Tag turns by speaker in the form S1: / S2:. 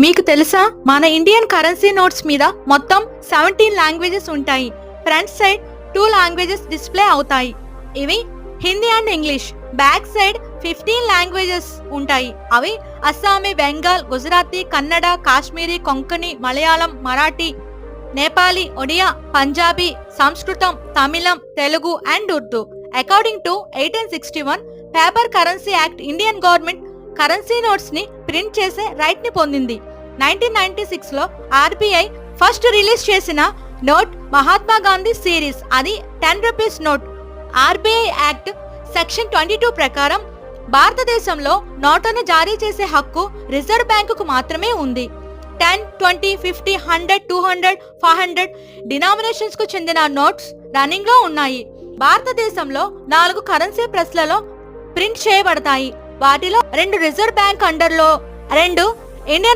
S1: మీకు తెలుసా మన ఇండియన్ కరెన్సీ నోట్స్ మీద మొత్తం 17 లాంగ్వేజెస్ ఉంటాయి. ఫ్రంట్ సైడ్ 2 లాంగ్వేజెస్ డిస్ప్లే అవుతాయి. ఇవి Hindi and English. Back side 15 languages ఉంటాయి. అవి అస్సామీ, బెంగాల్, గుజరాతీ, కన్నడ, కాశ్మీరీ, కొంకణి, మలయాళం, మరాఠీ, నేపాలీ, ఒడియా, పంజాబీ, సంస్కృతం, తమిళం, Telugu and Urdu. According to 1861 paper currency act Indian government currency notes ని ప్రింట్ చేసే రైట్ ని పొందింది. 1996 లో ఆర్బీఐ ఫస్ట్ రిలీజ్ చేసిన నోట్ మహాత్మా గాంధీ సిరీస్. అది 10 rupees note. RBI act section 22 ప్రకారం భారతదేశంలో నోట్లను జారీ చేసే హక్కు రిజర్వ్ బ్యాంకుకు మాత్రమే ఉంది. 10, 20, 50, 100, 200, 500 డినామినేషన్స్ కు చెందిన నోట్స్ రన్నింగ్ లో ఉన్నాయి. భారతదేశంలో 4 కరెన్సీ ప్రెస్లలో ప్రింట్ చేయబడతాయి. వాటిలో 2 రిజర్వ్ బ్యాంక్ అండర్ లో, 2 ఇండియన్